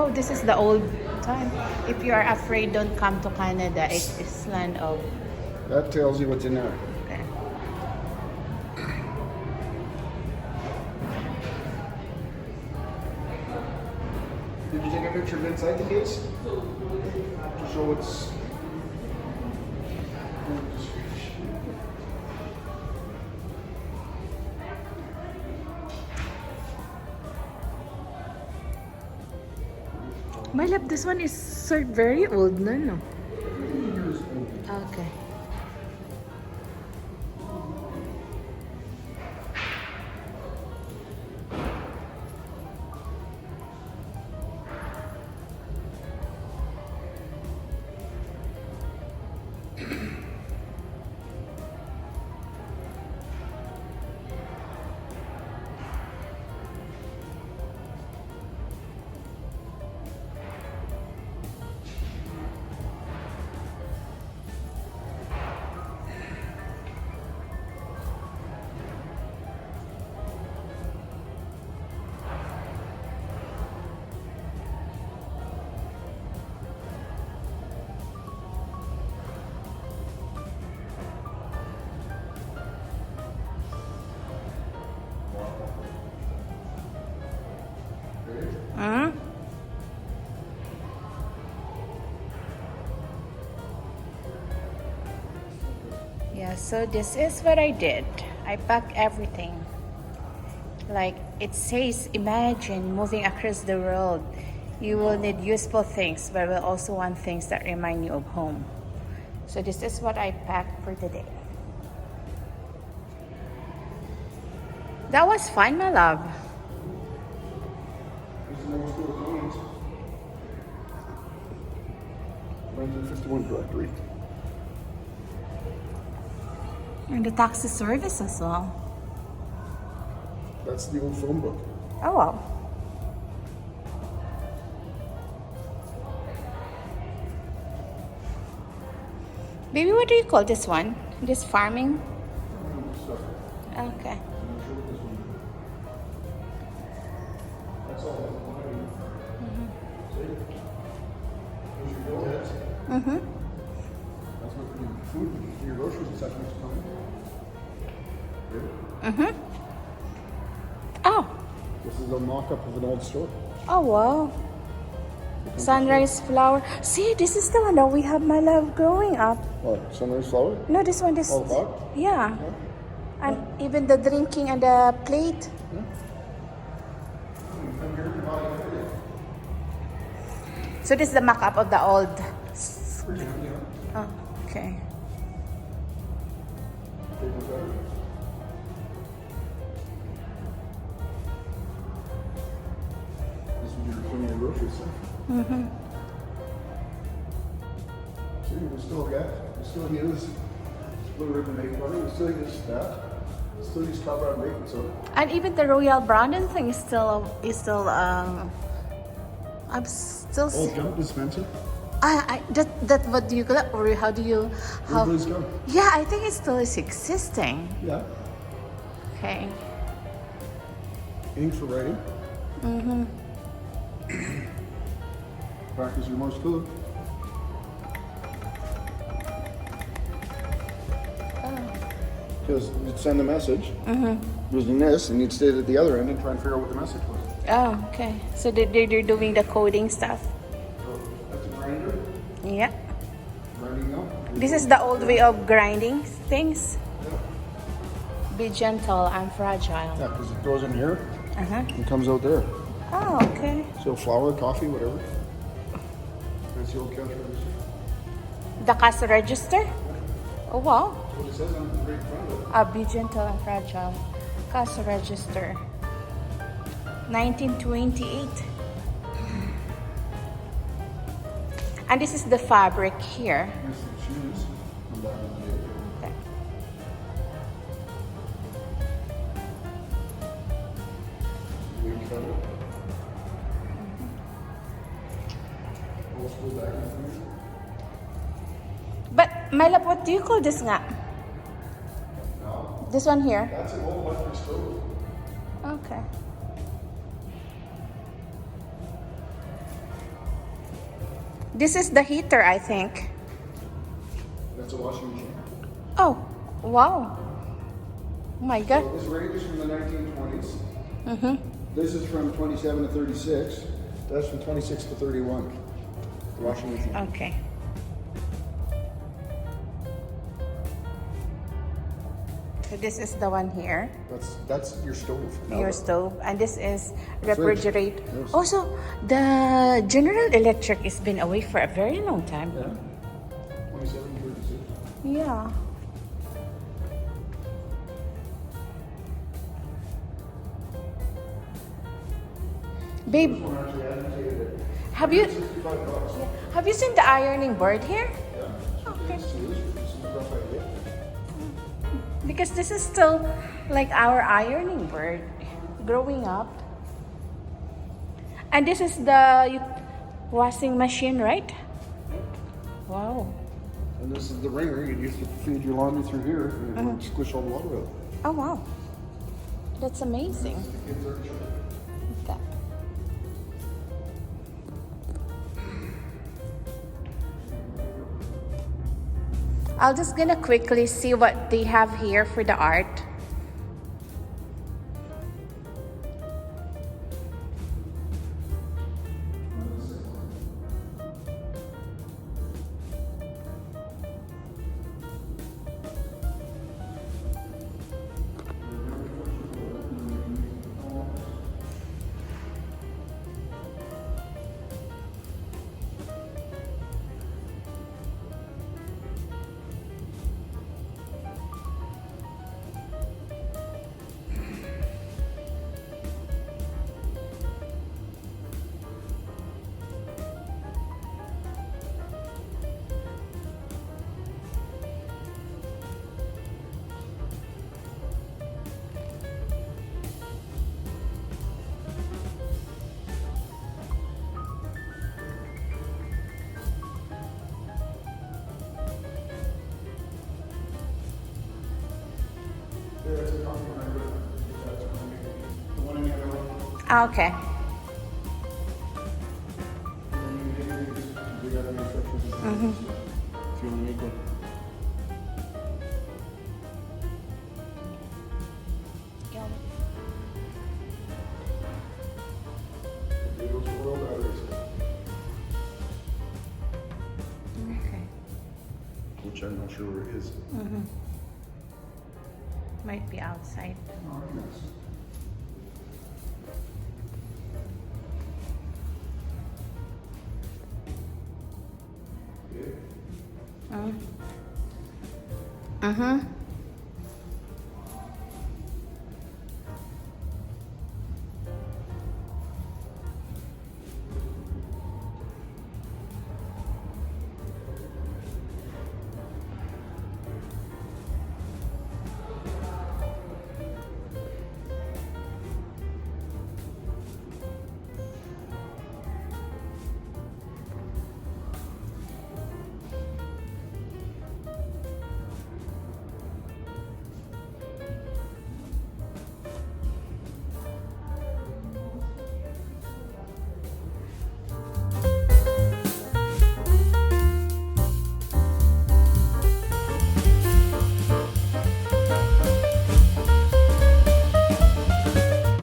Oh, this is the old time. If you are afraid, don't come to Canada. It is land of... That tells you what's in there. Okay. Did you take a picture of inside the case? To show what's... My love, this one is so very old, no? Okay. Yeah, so this is what I did. I packed everything. Like it says, imagine moving across the world. You will need useful things, but will also want things that remind you of home. So this is what I packed for today. That was fun, my love. This is the most cool coins. 1951 directory. And the taxi service as well. That's the old phone book. Oh wow. Baby, what do you call this one? This farming? Okay. Mm-hmm. That's what your food, your groceries and such makes fun. Mm-hmm. Oh. This is a mock-up of an old store. Oh wow. Sunrise flower. See, this is the one that we have, my love, growing up. What? Sunrise flower? No, this one is... Oh, the pot? Yeah. And even the drinking and the plate. So this is the mock-up of the old... Oh, okay. This would be cleaning your grocery stuff. Mm-hmm. See, we still use blue ribbon baked butter. We still use that. We still use top brown baking soda. And even the royal branded thing is still I'm still Old jump dispenser. that what do you call it, or how do you how? Everybody's gum. Yeah, I think it still is existing. Yeah. Okay. Ink for writing. Mm-hmm. Practice your Morse code. Because you'd send a message using this, and you'd stay at the other end and try and figure out what the message was. Oh, okay. So they're doing the coding stuff. So that's a grinder. Yeah. Grinding mill. This is the old way of grinding things. Be gentle and fragile. Yeah, because it goes in here Uh-huh. and comes out there. Oh, okay. So flour, coffee, whatever. That's the old cash register. The cash register? Oh, wow. That's what it says on the right front of it. Be gentle and fragile. Cash register. 1928. And this is the fabric here. Here's some shoes from back in the day. Okay. Weird color. Old school back in the day. But, my love, what do you call this nga? No, This one here? that's an old electric stove. Okay. This is the heater, I think. That's a washing machine. Oh, wow. Oh my God. So this ranges from the 1920s. Mm-hmm. This is from 27 to 36. That's from 26 to 31. The washing machine. Okay. So this is the one here. That's your stove. Your stove, and this is refrigerator. Yes. Also, the General Electric has been away for a very long time. Yeah. 27 to 36. Yeah. Babe, This one actually advocated it. have you $65. have you seen the ironing board here? Yeah. Okay. This is a rough idea. Because this is still like our ironing board growing up. And this is the washing machine, right? Wow. And this is the wringer. You used to feed your laundry through here and squish all the water out. Oh wow. That's amazing. The kids are children. Okay. I'll just gonna quickly see what they have here for the art. Yeah, that's a compliment. That's the one in the other one. Ah, okay. And then you dig out the instructions. If you want to make one. Those are oil batteries, Okay. which I'm not sure where it is. Might be outside. Mm-hmm.